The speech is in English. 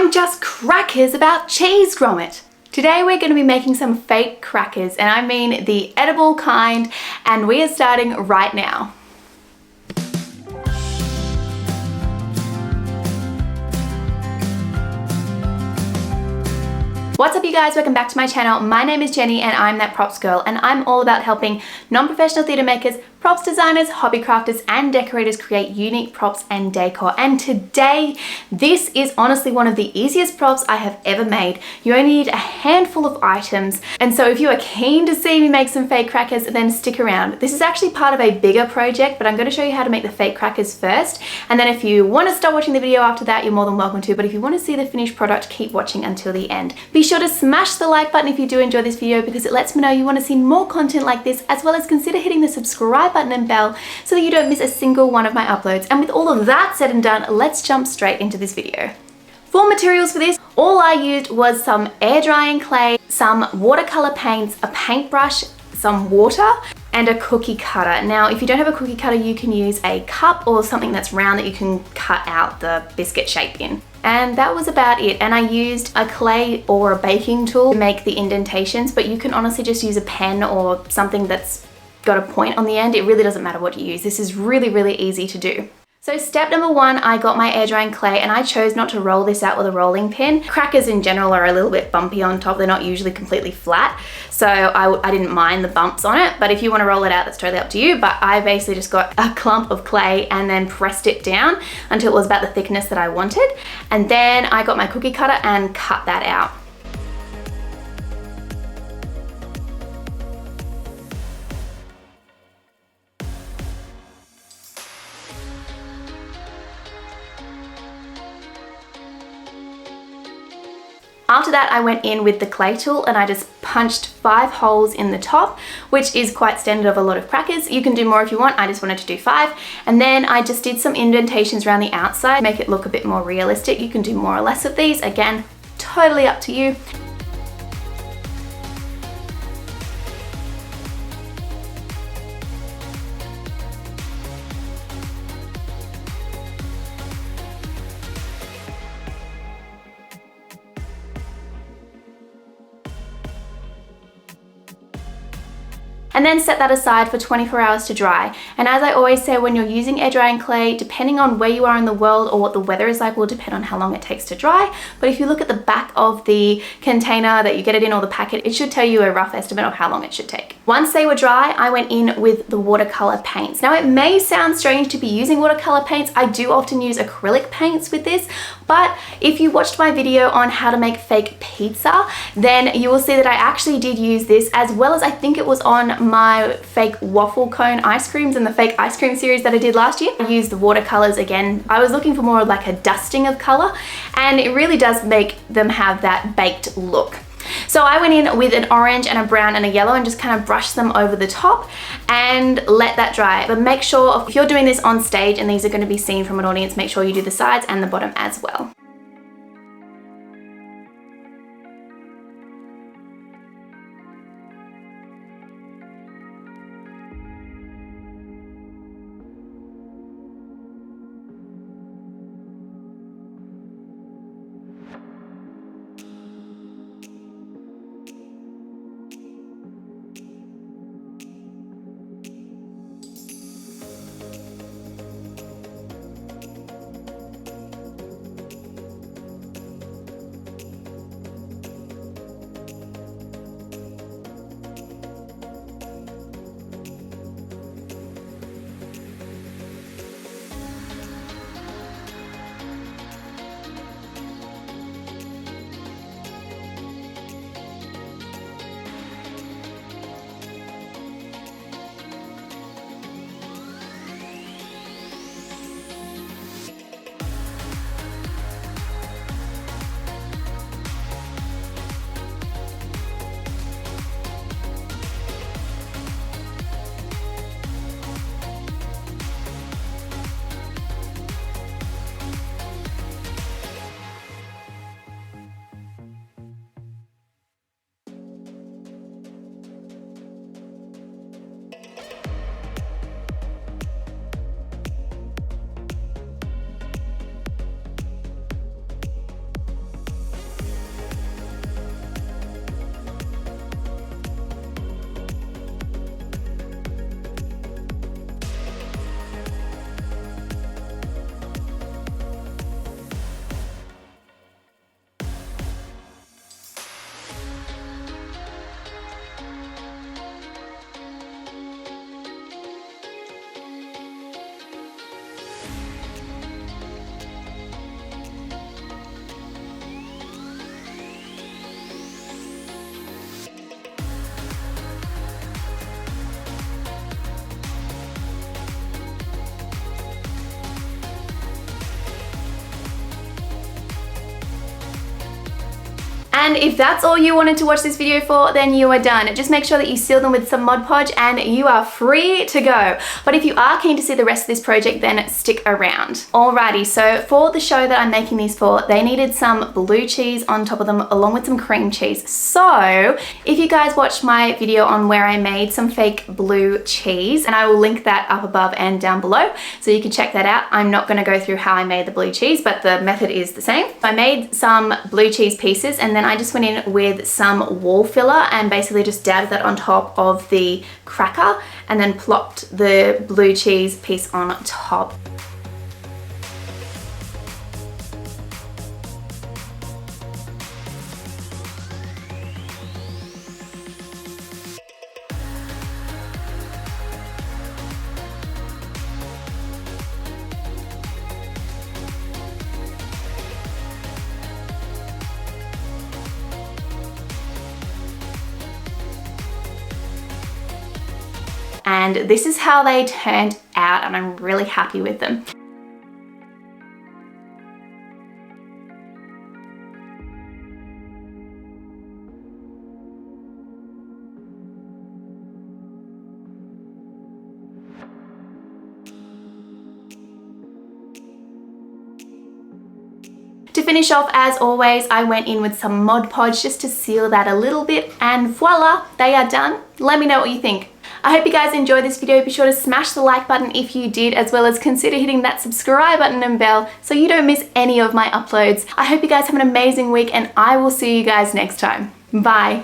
I'm just crackers about cheese grommet. Today we're going to be making some fake crackers, and I mean the edible kind, and we are starting right now. What's up you guys, welcome back to my channel. My name is Jenny and I'm that props girl, and I'm all about helping non-professional theatre makers, props designers, hobby crafters and decorators create unique props and decor. And today, this is honestly one of the easiest props I have ever made. You only need a handful of items, and so if you are keen to see me make some fake crackers, then stick around. This is actually part of a bigger project, but I'm going to show you how to make the fake crackers first, and then if you want to stop watching the video after that, you're more than welcome to, but if you want to see the finished product, keep watching until the end. Be sure to smash the like button if you do enjoy this video, because it lets me know you want to see more content like this, as well as consider hitting the subscribe button and bell so that you don't miss a single one of my uploads. And with all of that said and done, let's jump straight into this video. For materials for this, all I used was some air drying clay, some watercolor paints, a paintbrush, some water, and a cookie cutter. Now, if you don't have a cookie cutter, you can use a cup or something that's round that you can cut out the biscuit shape in. And that was about it. And I used a clay or a baking tool to make the indentations, but you can honestly just use a pen or something that's got a point on the end. It really doesn't matter what you use. This is really, really easy to do. So step number one, I got my air drying clay, and I chose not to roll this out with a rolling pin. Crackers in general are a little bit bumpy on top. They're not usually completely flat. So I didn't mind the bumps on it, but if you want to roll it out, that's totally up to you. But I basically just got a clump of clay and then pressed it down until it was about the thickness that I wanted. And then I got my cookie cutter and cut that out. After that, I went in with the clay tool and I just punched 5 holes in the top, which is quite standard of a lot of crackers. You can do more if you want. I just wanted to do 5. And then I just did some indentations around the outside, make it look a bit more realistic. You can do more or less of these. Again, totally up to you. And then set that aside for 24 hours to dry. And as I always say, when you're using air drying clay, depending on where you are in the world or what the weather is like will depend on how long it takes to dry. But if you look at the back of the container that you get it in, or the packet, it should tell you a rough estimate of how long it should take. Once they were dry, I went in with the watercolor paints. Now, it may sound strange to be using watercolor paints. I do often use acrylic paints with this, but if you watched my video on how to make fake pizza, then you will see that I actually did use this, as well as I think it was on my fake waffle cone ice creams in the fake ice cream series that I did last year. I used the watercolors again. I was looking for more of like a dusting of color, and it really does make them have that baked look. So I went in with an orange and a brown and a yellow and just kind of brushed them over the top and let that dry. But make sure if you're doing this on stage and these are going to be seen from an audience, make sure you do the sides and the bottom as well. And if that's all you wanted to watch this video for, then you are done. Just make sure that you seal them with some Mod Podge and you are free to go. But if you are keen to see the rest of this project, then stick around. Alrighty, so for the show that I'm making these for, they needed some blue cheese on top of them along with some cream cheese. So if you guys watched my video on where I made some fake blue cheese, and I will link that up above and down below, so you can check that out. I'm not gonna go through how I made the blue cheese, but the method is the same. I made some blue cheese pieces and then I just went in with some wall filler and basically just dabbed that on top of the cracker and then plopped the blue cheese piece on top. And this is how they turned out, and I'm really happy with them. To finish off, as always, I went in with some Mod Podge just to seal that a little bit, and voila, they are done. Let me know what you think. I hope you guys enjoyed this video. Be sure to smash the like button if you did, as well as consider hitting that subscribe button and bell so you don't miss any of my uploads. I hope you guys have an amazing week and I will see you guys next time. Bye.